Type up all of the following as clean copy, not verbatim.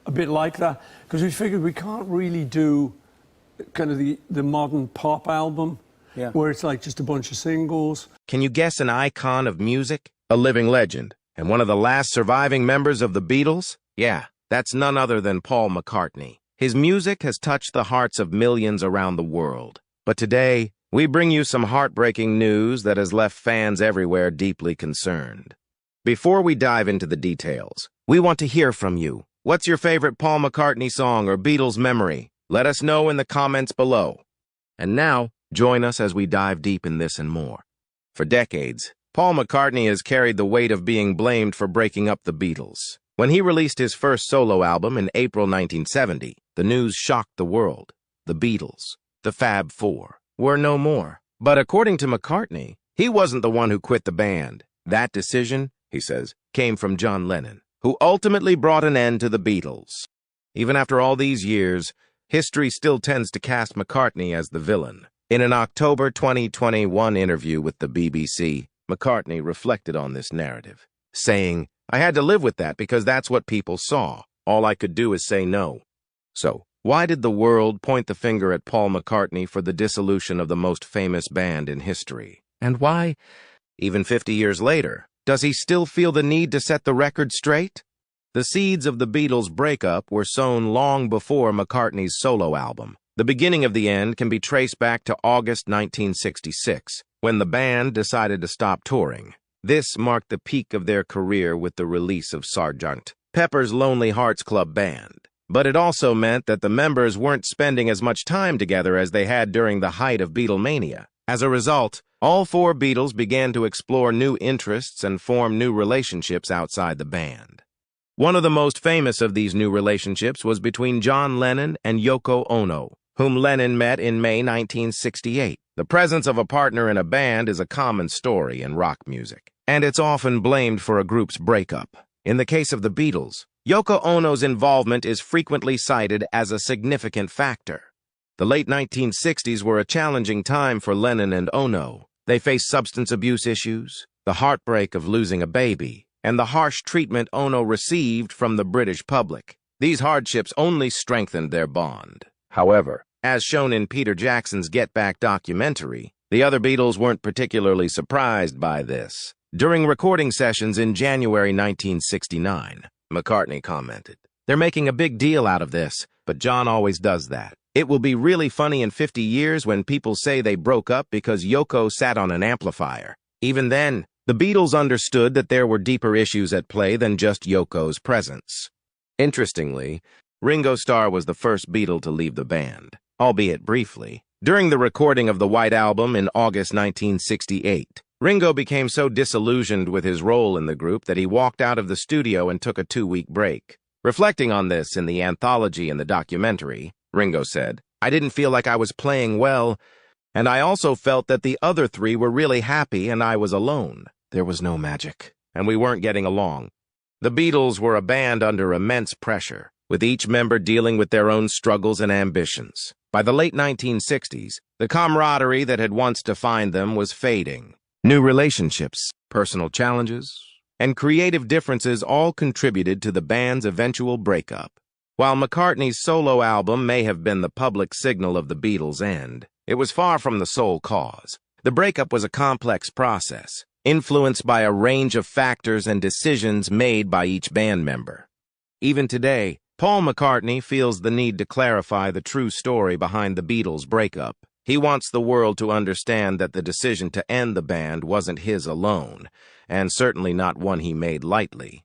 a bit like that, because we figured we can't really do kind of the modern pop album, where it's like just a bunch of singles. Can you guess an icon of music? A living legend, and one of the last surviving members of the Beatles? Yeah, that's none other than Paul McCartney. His music has touched the hearts of millions around the world. But today, we bring you some heartbreaking news that has left fans everywhere deeply concerned. Before we dive into the details, we want to hear from you. What's your favorite Paul McCartney song or Beatles memory? Let us know in the comments below. And now, join us as we dive deep in this and more. For decades, Paul McCartney has carried the weight of being blamed for breaking up the Beatles. When he released his first solo album in April 1970, the news shocked the world. The Beatles, the Fab Four, were no more. But according to McCartney, he wasn't the one who quit the band. That decision, he says, came from John Lennon, who ultimately brought an end to the Beatles. Even after all these years, history still tends to cast McCartney as the villain. In an October 2021 interview with the BBC, McCartney reflected on this narrative, saying, "I had to live with that because that's what people saw. All I could do is say no." So, why did the world point the finger at Paul McCartney for the dissolution of the most famous band in history? And why, even 50 years later, does he still feel the need to set the record straight? The seeds of the Beatles' breakup were sown long before McCartney's solo album. The beginning of the end can be traced back to August 1966, when the band decided to stop touring. This marked the peak of their career with the release of Sgt. Pepper's Lonely Hearts Club Band. But it also meant that the members weren't spending as much time together as they had during the height of Beatlemania. As a result, all four Beatles began to explore new interests and form new relationships outside the band. One of the most famous of these new relationships was between John Lennon and Yoko Ono, whom Lennon met in May 1968. The presence of a partner in a band is a common story in rock music, and it's often blamed for a group's breakup. In the case of the Beatles, Yoko Ono's involvement is frequently cited as a significant factor. The late 1960s were a challenging time for Lennon and Ono. They faced substance abuse issues, the heartbreak of losing a baby, and the harsh treatment Ono received from the British public. These hardships only strengthened their bond. However, as shown in Peter Jackson's Get Back documentary, the other Beatles weren't particularly surprised by this. During recording sessions in January 1969, McCartney commented, "They're making a big deal out of this, but John always does that. It will be really funny in 50 years when people say they broke up because Yoko sat on an amplifier." Even then, the Beatles understood that there were deeper issues at play than just Yoko's presence. Interestingly, Ringo Starr was the first Beatle to leave the band, albeit briefly. During the recording of the White Album in August 1968, Ringo became so disillusioned with his role in the group that he walked out of the studio and took a 2-week break. Reflecting on this in the anthology and the documentary, Ringo said, "I didn't feel like I was playing well, and I also felt that the other three were really happy and I was alone. There was no magic, and we weren't getting along." The Beatles were a band under immense pressure, with each member dealing with their own struggles and ambitions. By the late 1960s, the camaraderie that had once defined them was fading. New relationships, personal challenges, and creative differences all contributed to the band's eventual breakup. While McCartney's solo album may have been the public signal of the Beatles' end, it was far from the sole cause. The breakup was a complex process, influenced by a range of factors and decisions made by each band member. Even today, Paul McCartney feels the need to clarify the true story behind the Beatles' breakup. He wants the world to understand that the decision to end the band wasn't his alone, and certainly not one he made lightly.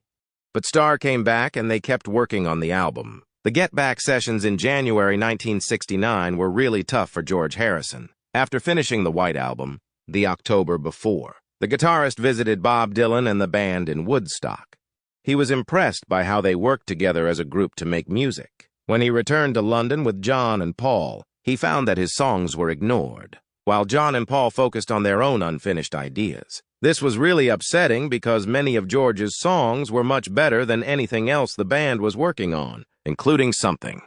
But Starr came back and they kept working on the album. The Get Back sessions in January 1969 were really tough for George Harrison. After finishing the White Album, the October before, the guitarist visited Bob Dylan and the band in Woodstock. He was impressed by how they worked together as a group to make music. When he returned to London with John and Paul, he found that his songs were ignored, while John and Paul focused on their own unfinished ideas. This was really upsetting because many of George's songs were much better than anything else the band was working on, including Something.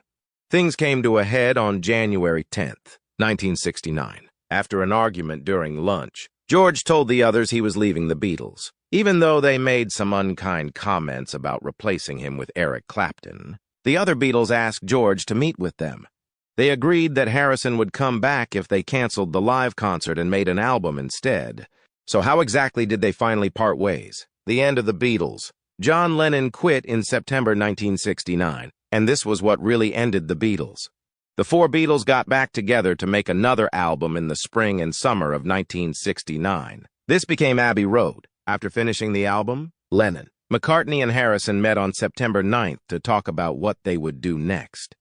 Things came to a head on January 10th, 1969. After an argument during lunch, George told the others he was leaving the Beatles. Even though they made some unkind comments about replacing him with Eric Clapton, The other Beatles asked George to meet with them. They agreed that Harrison would come back if they canceled the live concert and made an album instead. So how exactly did they finally part ways? The end of the Beatles. John Lennon quit in September 1969, and this was what really ended the Beatles. The four Beatles got back together to make another album in the spring and summer of 1969. This became Abbey Road. After finishing the album, Lennon, McCartney, and Harrison met on September 9th to talk about what they would do next.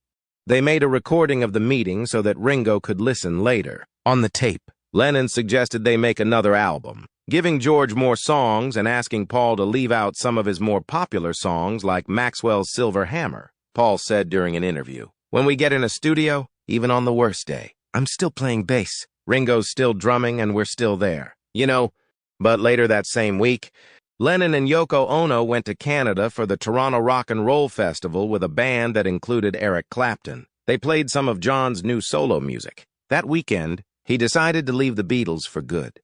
They made a recording of the meeting so that Ringo could listen later. On the tape, Lennon suggested they make another album, giving George more songs and asking Paul to leave out some of his more popular songs like Maxwell's Silver Hammer. Paul said during an interview, "When we get in a studio, even on the worst day, I'm still playing bass. Ringo's still drumming and we're still there. You know." But later that same week, Lennon and Yoko Ono went to Canada for the Toronto Rock and Roll Festival with a band that included Eric Clapton. They played some of John's new solo music. That weekend, he decided to leave the Beatles for good.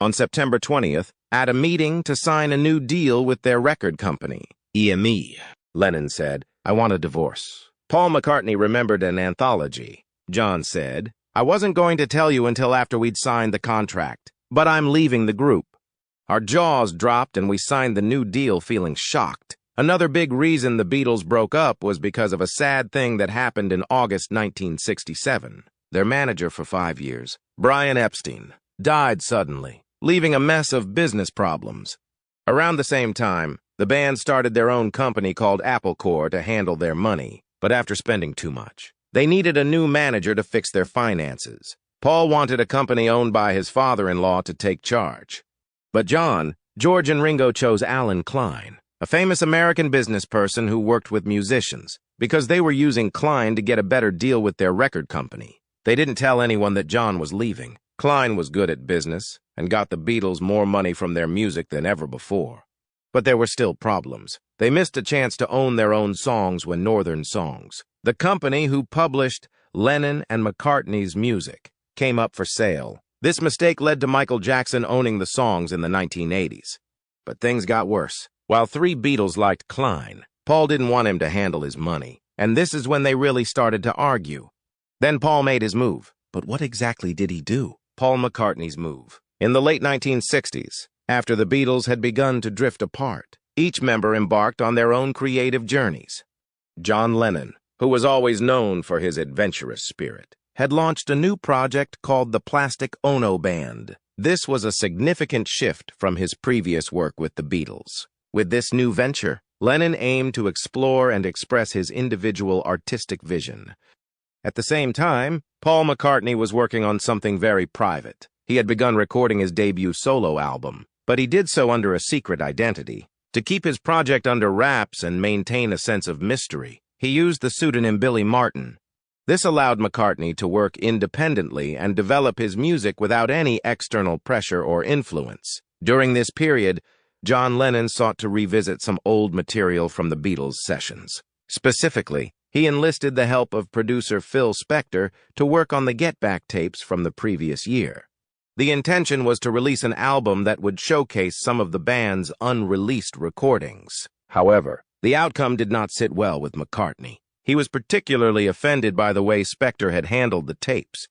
On September 20th, at a meeting to sign a new deal with their record company, EME, Lennon said, "I want a divorce." Paul McCartney remembered an anthology. John said, "I wasn't going to tell you until after we'd signed the contract, but I'm leaving the group." Our jaws dropped and we signed the new deal feeling shocked. Another big reason the Beatles broke up was because of a sad thing that happened in August 1967. Their manager for 5 years, Brian Epstein, died suddenly, leaving a mess of business problems. Around the same time, the band started their own company called Apple Corps to handle their money, but after spending too much, they needed a new manager to fix their finances. Paul wanted a company owned by his father-in-law to take charge. But George and Ringo chose Alan Klein, a famous American business person who worked with musicians, because they were using Klein to get a better deal with their record company. They didn't tell anyone that John was leaving. Klein was good at business and got the Beatles more money from their music than ever before. But there were still problems. They missed a chance to own their own songs when Northern Songs, the company who published Lennon and McCartney's music, came up for sale. This mistake led to Michael Jackson owning the songs in the 1980s. But things got worse. While three Beatles liked Klein, Paul didn't want him to handle his money, and this is when they really started to argue. Then Paul made his move. But what exactly did he do? Paul McCartney's move. In the late 1960s, after the Beatles had begun to drift apart, each member embarked on their own creative journeys. John Lennon, who was always known for his adventurous spirit, had launched a new project called the Plastic Ono Band. This was a significant shift from his previous work with the Beatles. With this new venture, Lennon aimed to explore and express his individual artistic vision. At the same time, Paul McCartney was working on something very private. He had begun recording his debut solo album, but he did so under a secret identity. To keep his project under wraps and maintain a sense of mystery, he used the pseudonym Billy Martin. This allowed McCartney to work independently and develop his music without any external pressure or influence. During this period, John Lennon sought to revisit some old material from the Beatles sessions. Specifically, he enlisted the help of producer Phil Spector to work on the Get Back tapes from the previous year. The intention was to release an album that would showcase some of the band's unreleased recordings. However, the outcome did not sit well with McCartney. He was particularly offended by the way Spector had handled the tapes.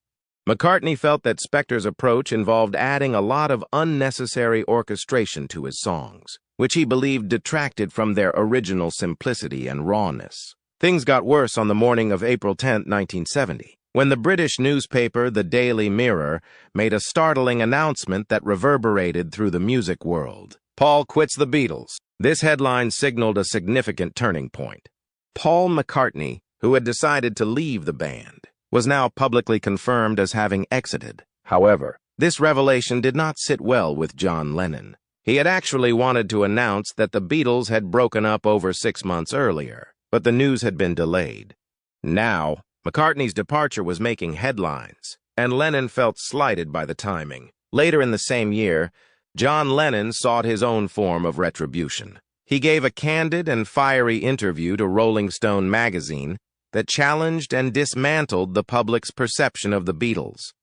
McCartney felt that Spector's approach involved adding a lot of unnecessary orchestration to his songs, which he believed detracted from their original simplicity and rawness. Things got worse on the morning of April 10, 1970, when the British newspaper The Daily Mirror made a startling announcement that reverberated through the music world. Paul quits the Beatles. This headline signaled a significant turning point. Paul McCartney, who had decided to leave the band, was now publicly confirmed as having exited. However, this revelation did not sit well with John Lennon. He had actually wanted to announce that the Beatles had broken up over 6 months earlier, but the news had been delayed. Now, McCartney's departure was making headlines, and Lennon felt slighted by the timing. Later in the same year, John Lennon sought his own form of retribution. He gave a candid and fiery interview to Rolling Stone magazine that challenged and dismantled the public's perception of the Beatles.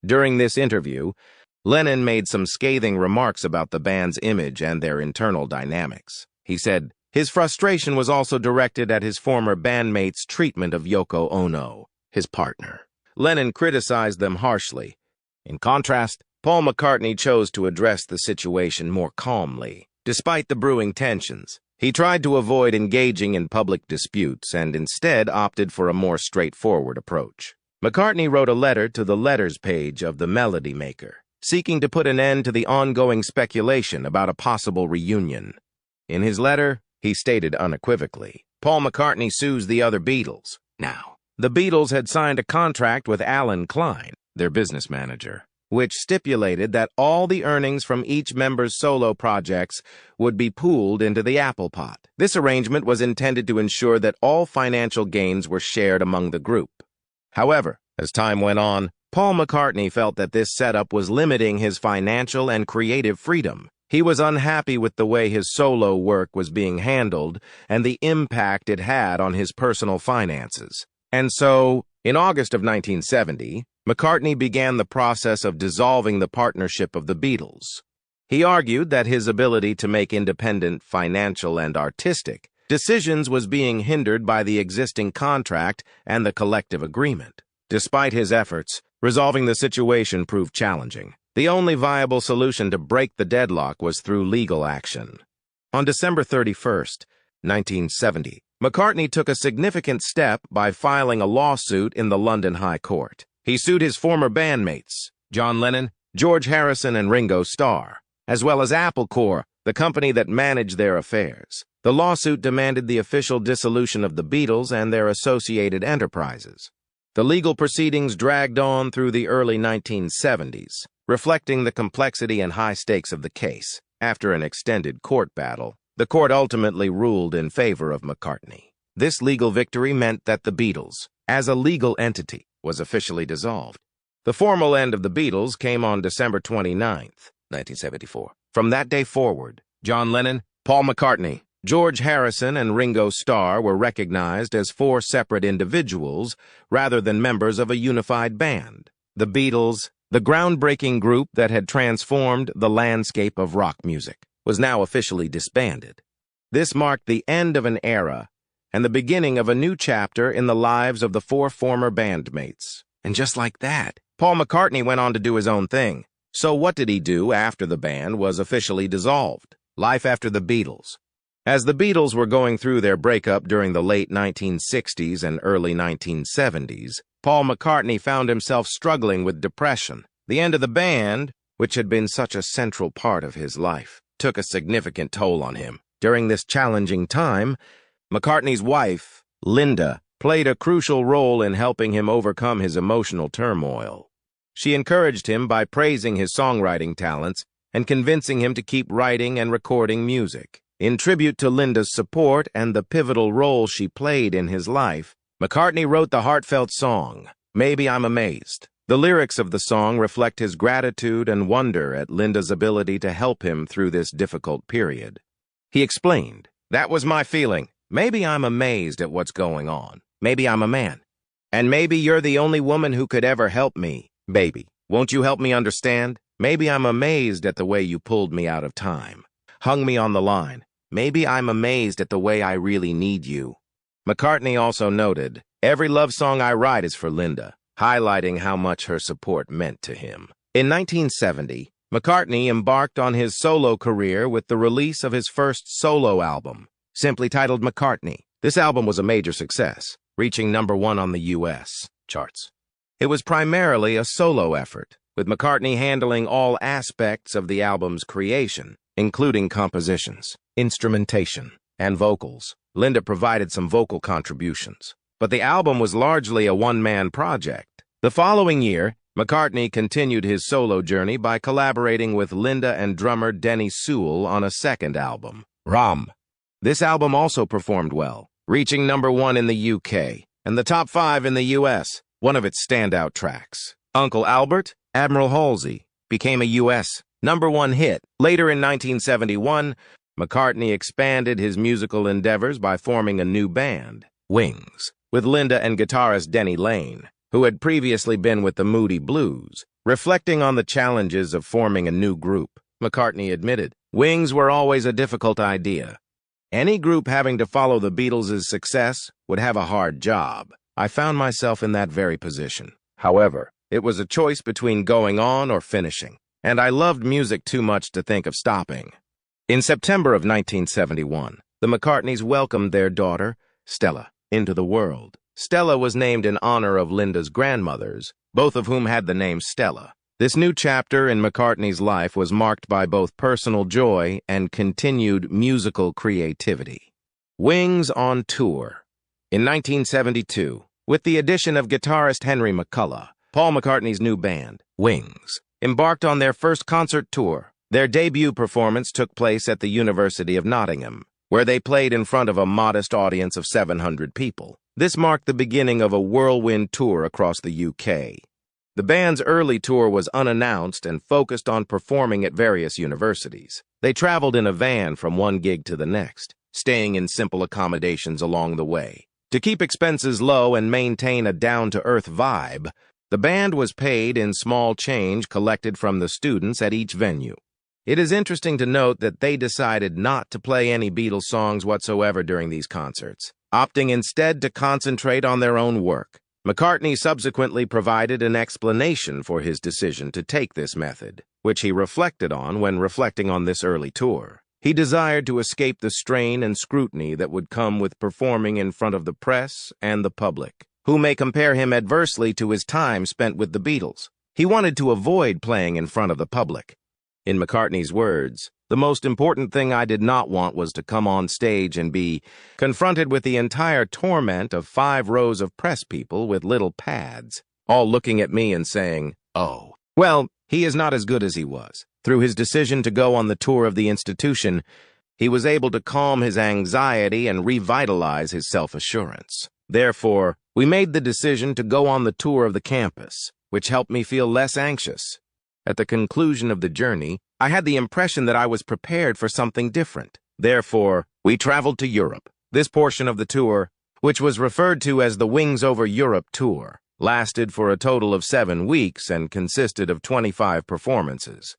During this interview, Lennon made some scathing remarks about the band's image and their internal dynamics. He said, His frustration was also directed at his former bandmates' treatment of Yoko Ono, his partner. Lennon criticized them harshly. In contrast, Paul McCartney chose to address the situation more calmly. Despite the brewing tensions, he tried to avoid engaging in public disputes and instead opted for a more straightforward approach. McCartney wrote a letter to the letters page of the Melody Maker, seeking to put an end to the ongoing speculation about a possible reunion. In his letter, he stated unequivocally, Paul McCartney sues the other Beatles. Now, the Beatles had signed a contract with Alan Klein, their business manager, which stipulated that all the earnings from each member's solo projects would be pooled into the apple pot. This arrangement was intended to ensure that all financial gains were shared among the group. However, as time went on, Paul McCartney felt that this setup was limiting his financial and creative freedom. He was unhappy with the way his solo work was being handled and the impact it had on his personal finances. And so, in August of 1970, McCartney began the process of dissolving the partnership of the Beatles. He argued that his ability to make independent financial and artistic decisions was being hindered by the existing contract and the collective agreement. Despite his efforts, resolving the situation proved challenging. The only viable solution to break the deadlock was through legal action. On December 31st, 1970, McCartney took a significant step by filing a lawsuit in the London High Court. He sued his former bandmates, John Lennon, George Harrison, and Ringo Starr, as well as Apple Corps, the company that managed their affairs. The lawsuit demanded the official dissolution of the Beatles and their associated enterprises. The legal proceedings dragged on through the early 1970s, reflecting the complexity and high stakes of the case. After an extended court battle, the court ultimately ruled in favor of McCartney. This legal victory meant that the Beatles, as a legal entity, was officially dissolved. The formal end of the Beatles came on December 29, 1974. From that day forward, John Lennon, Paul McCartney, George Harrison, and Ringo Starr were recognized as four separate individuals rather than members of a unified band. The Beatles, the groundbreaking group that had transformed the landscape of rock music, was now officially disbanded. This marked the end of an era and the beginning of a new chapter in the lives of the four former bandmates. And just like that, Paul McCartney went on to do his own thing. So what did he do after the band was officially dissolved? Life after the Beatles. As the Beatles were going through their breakup during the late 1960s and early 1970s, Paul McCartney found himself struggling with depression. The end of the band, which had been such a central part of his life, took a significant toll on him. During this challenging time, McCartney's wife, Linda, played a crucial role in helping him overcome his emotional turmoil. She encouraged him by praising his songwriting talents and convincing him to keep writing and recording music. In tribute to Linda's support and the pivotal role she played in his life, McCartney wrote the heartfelt song, Maybe I'm Amazed. The lyrics of the song reflect his gratitude and wonder at Linda's ability to help him through this difficult period. He explained, "That was my feeling. Maybe I'm amazed at what's going on. Maybe I'm a man. And maybe you're the only woman who could ever help me. Baby, won't you help me understand? Maybe I'm amazed at the way you pulled me out of time, hung me on the line. Maybe I'm amazed at the way I really need you." McCartney also noted, "Every love song I write is for Linda," highlighting how much her support meant to him. In 1970, McCartney embarked on his solo career with the release of his first solo album, simply titled McCartney. This album was a major success, reaching #1 on the U.S. charts. It was primarily a solo effort, with McCartney handling all aspects of the album's creation, including compositions, instrumentation, and vocals. Linda provided some vocal contributions, but the album was largely a one-man project. The following year, McCartney continued his solo journey by collaborating with Linda and drummer Denny Sewell on a second album, Ram. This album also performed well, reaching #1 in the UK and the top 5 in the US. One of its standout tracks, Uncle Albert, Admiral Halsey, became a US #1 hit. Later in 1971, McCartney expanded his musical endeavors by forming a new band, Wings, with Linda and guitarist Denny Laine, who had previously been with the Moody Blues. Reflecting on the challenges of forming a new group, McCartney admitted, "Wings were always a difficult idea. Any group having to follow the Beatles' success would have a hard job. I found myself in that very position. However, it was a choice between going on or finishing, and I loved music too much to think of stopping. In September of 1971, the McCartneys welcomed their daughter, Stella, into the world. Stella was named in honor of Linda's grandmothers, both of whom had the name Stella. This new chapter in McCartney's life was marked by both personal joy and continued musical creativity. Wings on tour. In 1972, with the addition of guitarist Henry McCullough, Paul McCartney's new band, Wings, embarked on their first concert tour. Their debut performance took place at the University of Nottingham, where they played in front of a modest audience of 700 people. This marked the beginning of a whirlwind tour across the UK. The band's early tour was unannounced and focused on performing at various universities. They traveled in a van from one gig to the next, staying in simple accommodations along the way. To keep expenses low and maintain a down-to-earth vibe, the band was paid in small change collected from the students at each venue. It is interesting to note that they decided not to play any Beatles songs whatsoever during these concerts, opting instead to concentrate on their own work. McCartney subsequently provided an explanation for his decision to take this method, which he reflected on when reflecting on this early tour. He desired to escape the strain and scrutiny that would come with performing in front of the press and the public, who may compare him adversely to his time spent with the Beatles. He wanted to avoid playing in front of the public. In McCartney's words, "The most important thing I did not want was to come on stage and be confronted with the entire torment of 5 rows of press people with little pads, all looking at me and saying, 'Oh.' Well, he is not as good as he was. Through his decision to go on the tour of the institution, he was able to calm his anxiety and revitalize his self-assurance. Therefore, we made the decision to go on the tour of the campus, which helped me feel less anxious. At the conclusion of the journey, I had the impression that I was prepared for something different. Therefore, we traveled to Europe. This portion of the tour, which was referred to as the Wings Over Europe Tour, lasted for a total of 7 weeks and consisted of 25 performances.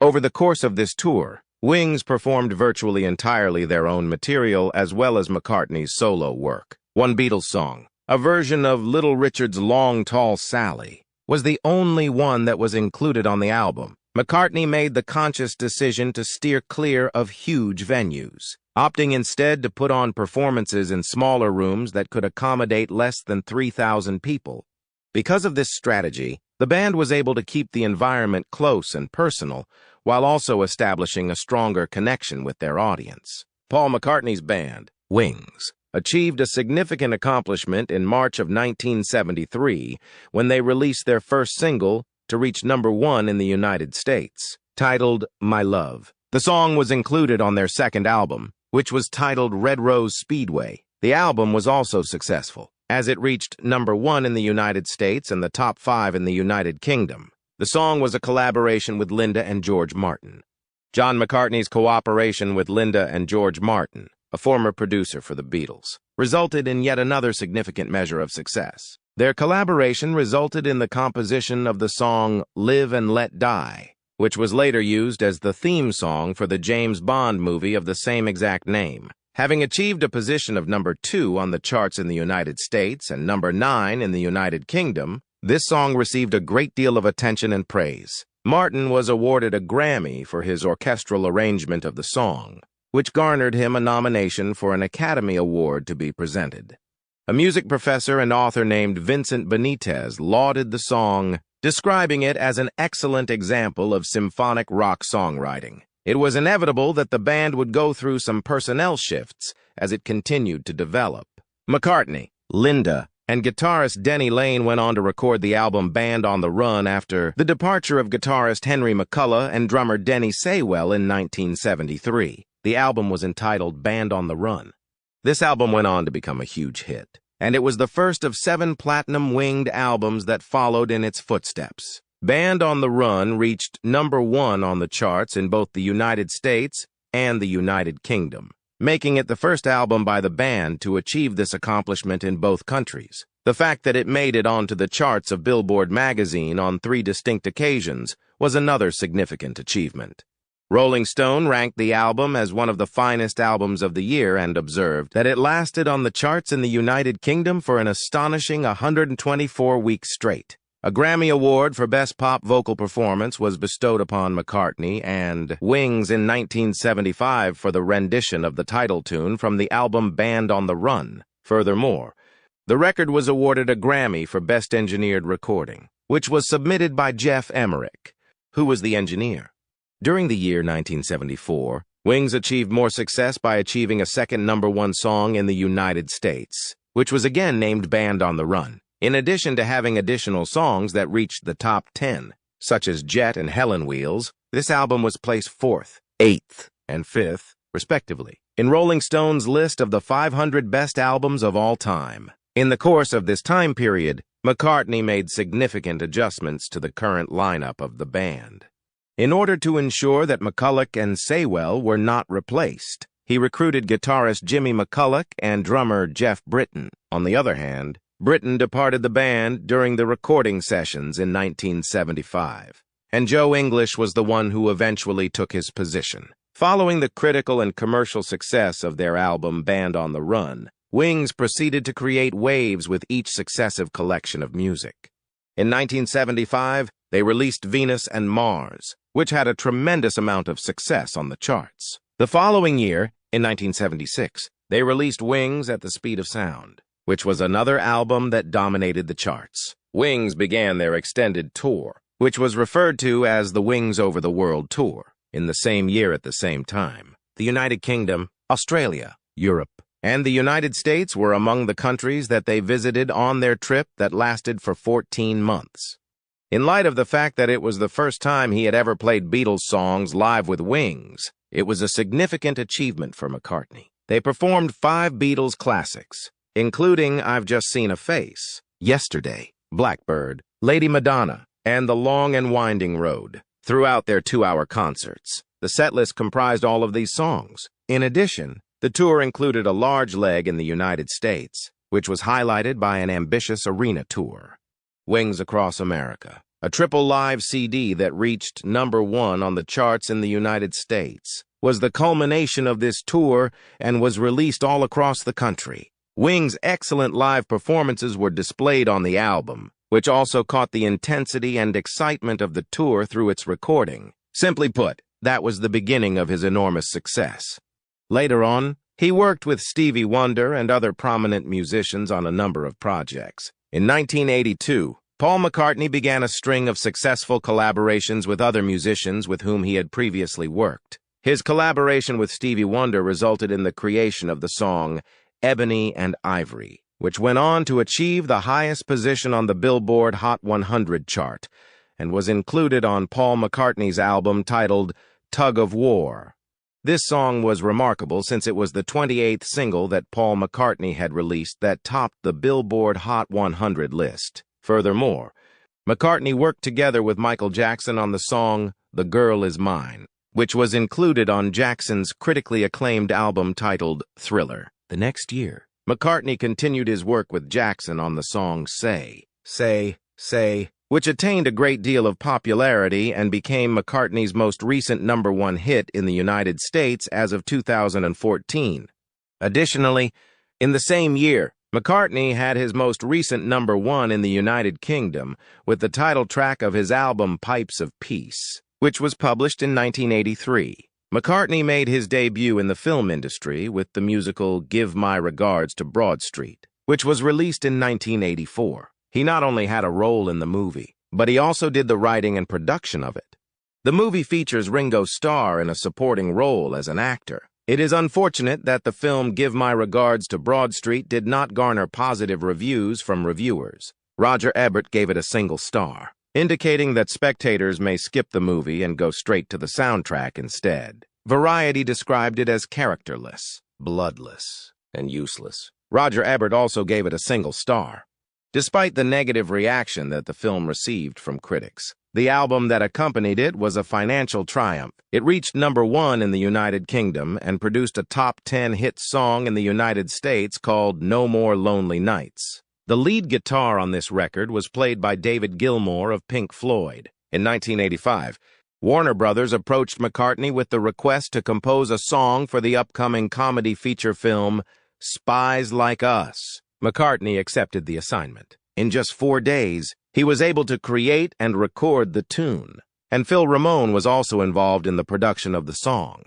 Over the course of this tour, Wings performed virtually entirely their own material as well as McCartney's solo work. One Beatles song, a version of Little Richard's Long Tall Sally, was the only one that was included on the album. McCartney made the conscious decision to steer clear of huge venues, opting instead to put on performances in smaller rooms that could accommodate less than 3,000 people. Because of this strategy, the band was able to keep the environment close and personal, while also establishing a stronger connection with their audience. Paul McCartney's band, Wings, achieved a significant accomplishment in March of 1973 when they released their first single to reach #1 in the United States, titled My Love. The song was included on their second album, which was titled Red Rose Speedway. The album was also successful, as it reached #1 in the United States and the top 5 in the United Kingdom. The song was a collaboration with Linda and George Martin. John McCartney's cooperation with Linda and George Martin, a former producer for the Beatles, resulted in yet another significant measure of success. Their collaboration resulted in the composition of the song Live and Let Die, which was later used as the theme song for the James Bond movie of the same exact name. Having achieved a position of #2 on the charts in the United States and #9 in the United Kingdom, this song received a great deal of attention and praise. Martin was awarded a Grammy for his orchestral arrangement of the song, which garnered him a nomination for an Academy Award to be presented. A music professor and author named Vincent Benitez lauded the song, describing it as an excellent example of symphonic rock songwriting. It was inevitable that the band would go through some personnel shifts as it continued to develop. McCartney, Linda, and guitarist Denny Laine went on to record the album Band on the Run after the departure of guitarist Henry McCullough and drummer Denny Saywell in 1973. The album was entitled Band on the Run. This album went on to become a huge hit, and it was the first of 7 platinum-winged albums that followed in its footsteps. Band on the Run reached #1 on the charts in both the United States and the United Kingdom, making it the first album by the band to achieve this accomplishment in both countries. The fact that it made it onto the charts of Billboard magazine on 3 distinct occasions was another significant achievement. Rolling Stone ranked the album as one of the finest albums of the year and observed that it lasted on the charts in the United Kingdom for an astonishing 124 weeks straight. A Grammy Award for Best Pop Vocal Performance was bestowed upon McCartney and Wings in 1975 for the rendition of the title tune from the album Band on the Run. Furthermore, the record was awarded a Grammy for Best Engineered Recording, which was submitted by Jeff Emmerich, who was the engineer. During the year 1974, Wings achieved more success by achieving a second #1 song in the United States, which was again named Band on the Run, in addition to having additional songs that reached the top 10, such as Jet and Helen Wheels. This album was placed 4th, 8th, and 5th, respectively, in Rolling Stone's list of the 500 best albums of all time. In the course of this time period, McCartney made significant adjustments to the current lineup of the band. In order to ensure that McCulloch and Sewell were not replaced, he recruited guitarist Jimmy McCulloch and drummer Jeff Britton. On the other hand, Britton departed the band during the recording sessions in 1975, and Joe English was the one who eventually took his position. Following the critical and commercial success of their album Band on the Run, Wings proceeded to create waves with each successive collection of music. In 1975, they released Venus and Mars, which had a tremendous amount of success on the charts. The following year, in 1976, they released Wings at the Speed of Sound, which was another album that dominated the charts. Wings began their extended tour, which was referred to as the Wings Over the World Tour, in the same year at the same time. The United Kingdom, Australia, Europe, and the United States were among the countries that they visited on their trip that lasted for 14 months. In light of the fact that it was the first time he had ever played Beatles songs live with Wings, it was a significant achievement for McCartney. They performed 5 Beatles classics, including I've Just Seen a Face, Yesterday, Blackbird, Lady Madonna, and The Long and Winding Road, throughout their 2-hour concerts. The setlist comprised all of these songs. In addition, the tour included a large leg in the United States, which was highlighted by an ambitious arena tour. Wings Across America, a triple live CD that reached #1 on the charts in the United States, was the culmination of this tour and was released all across the country. Wings' excellent live performances were displayed on the album, which also caught the intensity and excitement of the tour through its recording. Simply put, that was the beginning of his enormous success. Later on, he worked with Stevie Wonder and other prominent musicians on a number of projects. In 1982, Paul McCartney began a string of successful collaborations with other musicians with whom he had previously worked. His collaboration with Stevie Wonder resulted in the creation of the song Ebony and Ivory, which went on to achieve the highest position on the Billboard Hot 100 chart and was included on Paul McCartney's album titled Tug of War. This song was remarkable since it was the 28th single that Paul McCartney had released that topped the Billboard Hot 100 list. Furthermore, McCartney worked together with Michael Jackson on the song The Girl Is Mine, which was included on Jackson's critically acclaimed album titled Thriller. The next year, McCartney continued his work with Jackson on the song Say, which attained a great deal of popularity and became McCartney's most recent #1 hit in the United States as of 2014. Additionally, in the same year, McCartney had his most recent #1 in the United Kingdom with the title track of his album Pipes of Peace, which was published in 1983. McCartney made his debut in the film industry with the musical Give My Regards to Broad Street, which was released in 1984. He not only had a role in the movie, but he also did the writing and production of it. The movie features Ringo Starr in a supporting role as an actor. It is unfortunate that the film Give My Regards to Broad Street did not garner positive reviews from reviewers. Roger Ebert gave it a single star, indicating that spectators may skip the movie and go straight to the soundtrack instead. Variety described it as characterless, bloodless, and useless. Roger Ebert also gave it a single star. Despite the negative reaction that the film received from critics, the album that accompanied it was a financial triumph. It reached #1 in the United Kingdom and produced a top 10 hit song in the United States called No More Lonely Nights. The lead guitar on this record was played by David Gilmour of Pink Floyd. In 1985, Warner Brothers approached McCartney with the request to compose a song for the upcoming comedy feature film Spies Like Us. McCartney accepted the assignment. In just 4 days, he was able to create and record the tune, and Phil Ramone was also involved in the production of the song.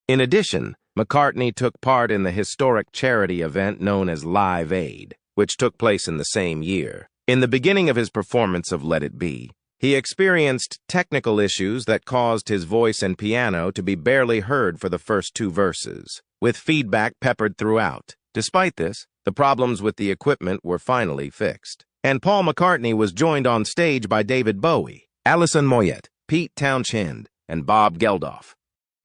In addition, McCartney took part in the historic charity event known as Live Aid, which took place in the same year. In the beginning of his performance of Let It Be, he experienced technical issues that caused his voice and piano to be barely heard for the first 2 verses, with feedback peppered throughout. Despite this, the problems with the equipment were finally fixed, and Paul McCartney was joined on stage by David Bowie, Alison Moyet, Pete Townshend, and Bob Geldof.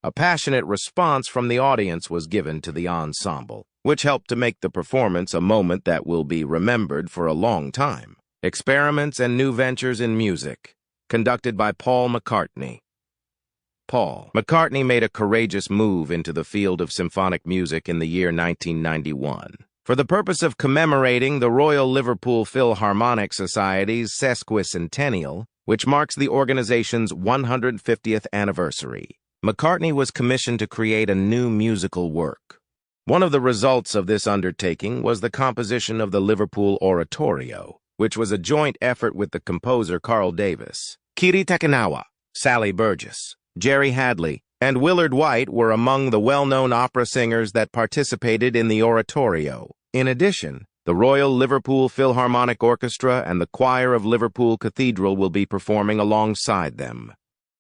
A passionate response from the audience was given to the ensemble, which helped to make the performance a moment that will be remembered for a long time. Experiments and New Ventures in Music, conducted by Paul McCartney. Paul McCartney made a courageous move into the field of symphonic music in the year 1991. For the purpose of commemorating the Royal Liverpool Philharmonic Society's sesquicentennial, which marks the organization's 150th anniversary, McCartney was commissioned to create a new musical work. One of the results of this undertaking was the composition of the Liverpool Oratorio, which was a joint effort with the composer Carl Davis. Kiri Tekinawa, Sally Burgess, Jerry Hadley, and Willard White were among the well-known opera singers that participated in the oratorio. In addition, the Royal Liverpool Philharmonic Orchestra and the Choir of Liverpool Cathedral will be performing alongside them.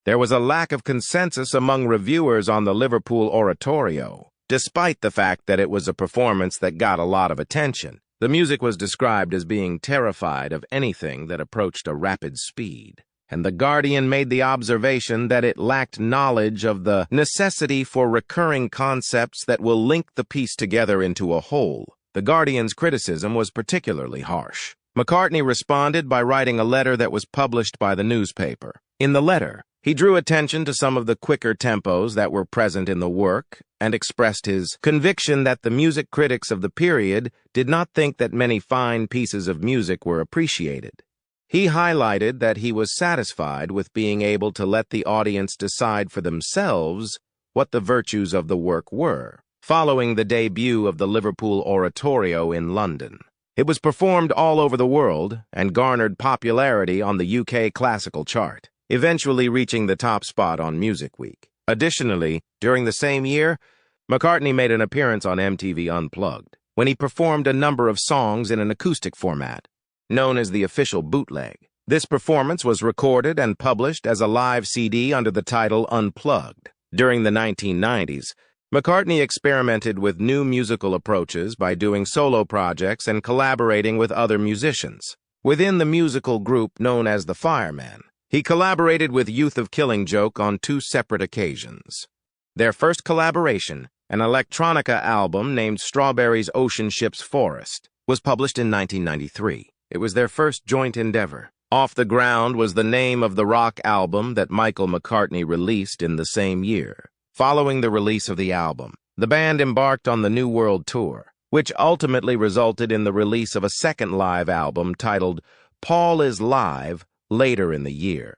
There was a lack of consensus among reviewers on the Liverpool Oratorio, despite the fact that it was a performance that got a lot of attention. The music was described as being terrified of anything that approached a rapid speed, and The Guardian made the observation that it lacked knowledge of the necessity for recurring concepts that will link the piece together into a whole. The Guardian's criticism was particularly harsh. McCartney responded by writing a letter that was published by the newspaper. In the letter, he drew attention to some of the quicker tempos that were present in the work and expressed his conviction that the music critics of the period did not think that many fine pieces of music were appreciated. He highlighted that he was satisfied with being able to let the audience decide for themselves what the virtues of the work were, following the debut of the Liverpool Oratorio in London. It was performed all over the world and garnered popularity on the UK classical chart, eventually reaching the top spot on Music Week. Additionally, during the same year, McCartney made an appearance on MTV Unplugged, when he performed a number of songs in an acoustic format, known as the official bootleg. This performance was recorded and published as a live CD under the title Unplugged. During the 1990s, McCartney experimented with new musical approaches by doing solo projects and collaborating with other musicians. Within the musical group known as the Firemen, he collaborated with Youth of Killing Joke on 2 separate occasions. Their first collaboration, an electronica album named Strawberry's Ocean Ship's Forest, was published in 1993. It was their first joint endeavor. Off the Ground was the name of the rock album that Michael McCartney released in the same year. Following the release of the album, the band embarked on the New World Tour, which ultimately resulted in the release of a second live album titled Paul is Live later in the year.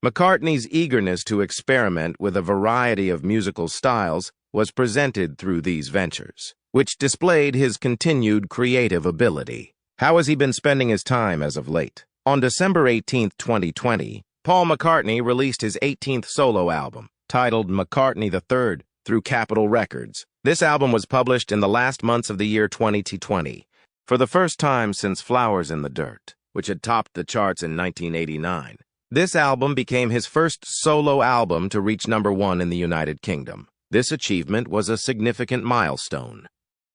McCartney's eagerness to experiment with a variety of musical styles was presented through these ventures, which displayed his continued creative ability. How has he been spending his time as of late? On December 18, 2020, Paul McCartney released his 18th solo album, titled McCartney III, through Capitol Records. This album was published in the last months of the year 2020, for the first time since Flowers in the Dirt, which had topped the charts in 1989. This album became his first solo album to reach #1 in the United Kingdom. This achievement was a significant milestone.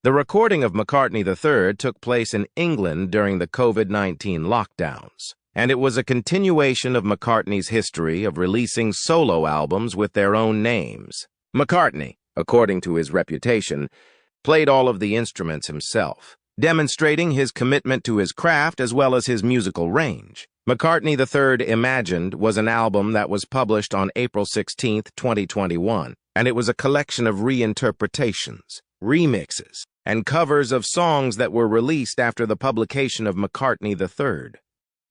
The recording of McCartney III took place in England during the COVID-19 lockdowns, and it was a continuation of McCartney's history of releasing solo albums with their own names. McCartney, according to his reputation, played all of the instruments himself, demonstrating his commitment to his craft as well as his musical range. McCartney III Imagined was an album that was published on April 16, 2021, and it was a collection of reinterpretations, remixes, and covers of songs that were released after the publication of McCartney III.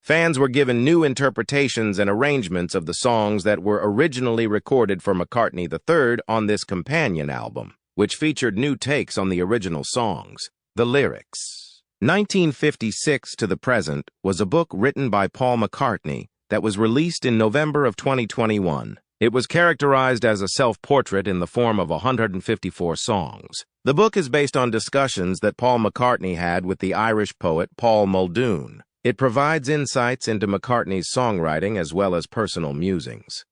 Fans were given new interpretations and arrangements of the songs that were originally recorded for McCartney III on this companion album, which featured new takes on the original songs. The lyrics. 1956 to the present was a book written by Paul McCartney that was released in November of 2021. It was characterized as a self-portrait in the form of 154 songs. The book is based on discussions that Paul McCartney had with the Irish poet Paul Muldoon. It provides insights into McCartney's songwriting as well as personal musings.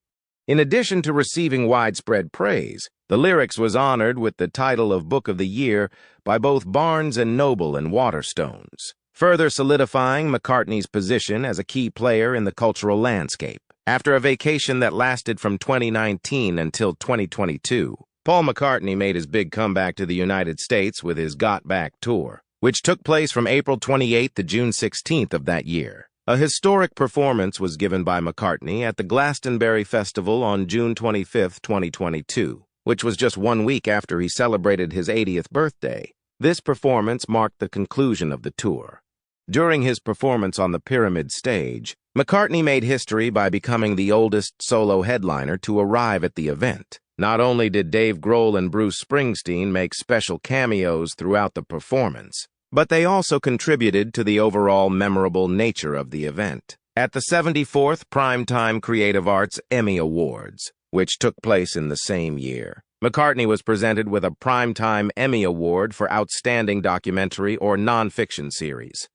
In addition to receiving widespread praise, the lyrics was honored with the title of Book of the Year by both Barnes & Noble and Waterstones, further solidifying McCartney's position as a key player in the cultural landscape. After a vacation that lasted from 2019 until 2022, Paul McCartney made his big comeback to the United States with his Got Back tour, which took place from April 28th to June 16th of that year. A historic performance was given by McCartney at the Glastonbury Festival on June 25, 2022, which was just 1 week after he celebrated his 80th birthday. This performance marked the conclusion of the tour. During his performance on the Pyramid stage, McCartney made history by becoming the oldest solo headliner to arrive at the event. Not only did Dave Grohl and Bruce Springsteen make special cameos throughout the performance, but they also contributed to the overall memorable nature of the event. At the 74th Primetime Creative Arts Emmy Awards, which took place in the same year, McCartney was presented with a Primetime Emmy Award for Outstanding Documentary or Nonfiction Series.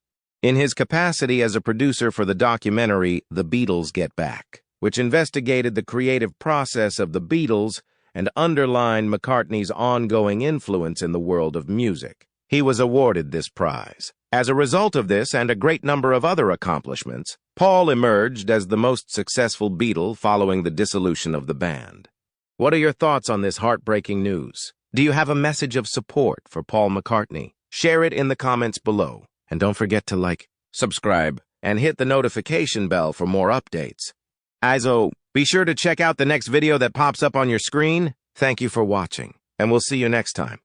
In his capacity as a producer for the documentary The Beatles Get Back, which investigated the creative process of the Beatles and underlined McCartney's ongoing influence in the world of music, he was awarded this prize. As a result of this and a great number of other accomplishments, Paul emerged as the most successful Beatle following the dissolution of the band. What are your thoughts on this heartbreaking news? Do you have a message of support for Paul McCartney? Share it in the comments below. And don't forget to like, subscribe, and hit the notification bell for more updates. Also, be sure to check out the next video that pops up on your screen. Thank you for watching, and we'll see you next time.